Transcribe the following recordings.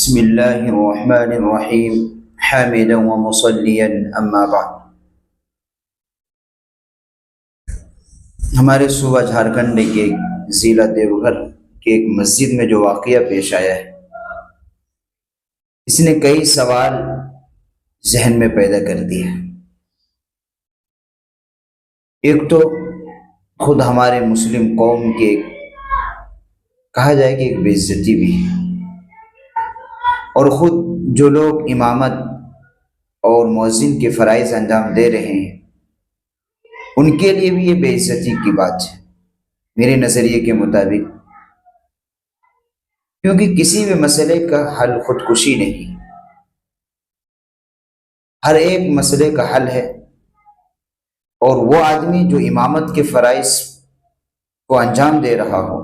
بسم اللہ الرحمن الرحیم حامدا ومصلیا اما بعد۔ ہمارے صوبہ جھارکھنڈ کے ضلع دیوگھر کے ایک مسجد میں جو واقعہ پیش آیا ہے، اس نے کئی سوال ذہن میں پیدا کر دیے۔ ایک تو خود ہمارے مسلم قوم کے کہا جائے کہ ایک بے عزتی بھی ہے، اور خود جو لوگ امامت اور مؤذن کے فرائض انجام دے رہے ہیں ان کے لیے بھی یہ بے عزتی کی بات ہے میرے نظریے کے مطابق، کیونکہ کسی بھی مسئلے کا حل خودکشی نہیں، ہر ایک مسئلے کا حل ہے۔ اور وہ آدمی جو امامت کے فرائض کو انجام دے رہا ہو،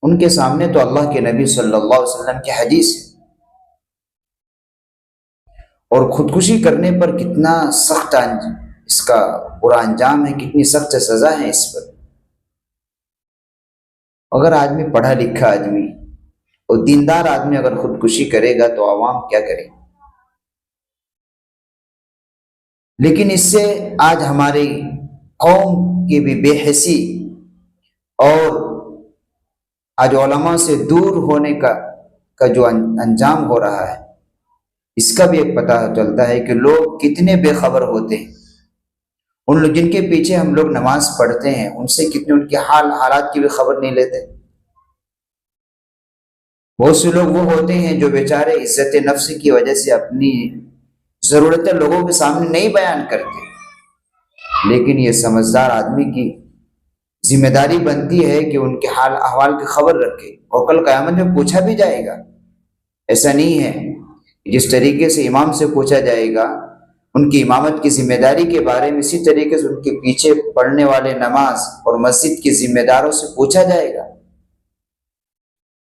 ان کے سامنے تو اللہ کے نبی صلی اللہ علیہ وسلم کی حدیث ہے، اور خودکشی کرنے پر کتنا سخت اس کا برا انجام ہے، کتنی سخت سزا ہے اس پر۔ اگر آدمی پڑھا لکھا آدمی اور دیندار آدمی اگر خودکشی کرے گا تو عوام کیا کرے؟ لیکن اس سے آج ہماری قوم کی بھی بے حسی اور آج علماء سے دور ہونے کا جو انجام ہو رہا ہے، اس کا بھی ایک پتہ چلتا ہے کہ لوگ کتنے بے خبر ہوتے ہیں۔ ان لوگ جن کے پیچھے ہم لوگ نماز پڑھتے ہیں، ان سے کتنے ان کے حالات کی بھی خبر نہیں لیتے۔ بہت سے لوگ وہ ہوتے ہیں جو بیچارے عزت نفس کی وجہ سے اپنی ضرورتیں لوگوں کے سامنے نہیں بیان کرتے، لیکن یہ سمجھدار آدمی کی ذمہ داری بنتی ہے کہ ان کے حال احوال کی خبر رکھے، اور کل قیامت میں پوچھا بھی جائے گا۔ ایسا نہیں ہے، جس طریقے سے امام سے پوچھا جائے گا ان کی امامت کی ذمہ داری کے بارے میں، اسی طریقے سے ان کے پیچھے پڑھنے والے نماز اور مسجد کے ذمہ داروں سے پوچھا جائے گا۔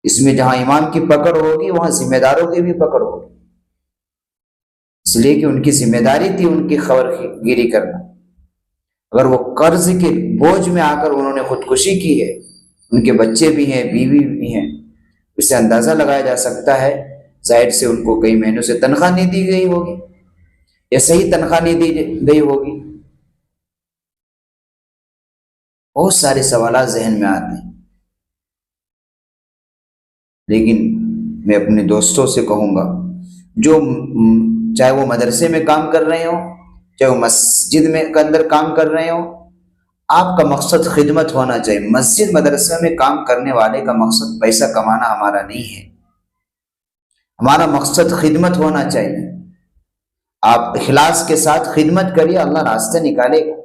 اس میں جہاں امام کی پکڑ ہوگی وہاں ذمہ داروں کی بھی پکڑ ہوگی، اس لیے کہ ان کی ذمہ داری تھی ان کی خبر گیری کرنا۔ اگر وہ قرض کے بوجھ میں آ کر انہوں نے خودکشی کی ہے، ان کے بچے بھی ہیں، بیوی بھی ہیں، اس سے اندازہ لگایا جا سکتا ہے ظاہر سے ان کو کئی مہینوں سے تنخواہ نہیں دی گئی ہوگی، یا صحیح تنخواہ نہیں دی گئی ہوگی۔ بہت سارے سوالات ذہن میں آتے ہیں، لیکن میں اپنے دوستوں سے کہوں گا جو چاہے وہ مدرسے میں کام کر رہے ہوں، چاہے وہ مسجد میں کے اندر کام کر رہے ہوں، آپ کا مقصد خدمت ہونا چاہیے۔ مسجد مدرسہ میں کام کرنے والے کا مقصد پیسہ کمانا ہمارا نہیں ہے، ہمارا مقصد خدمت ہونا چاہیے۔ آپ اخلاص کے ساتھ خدمت کریے، اللہ راستہ نکالے گا۔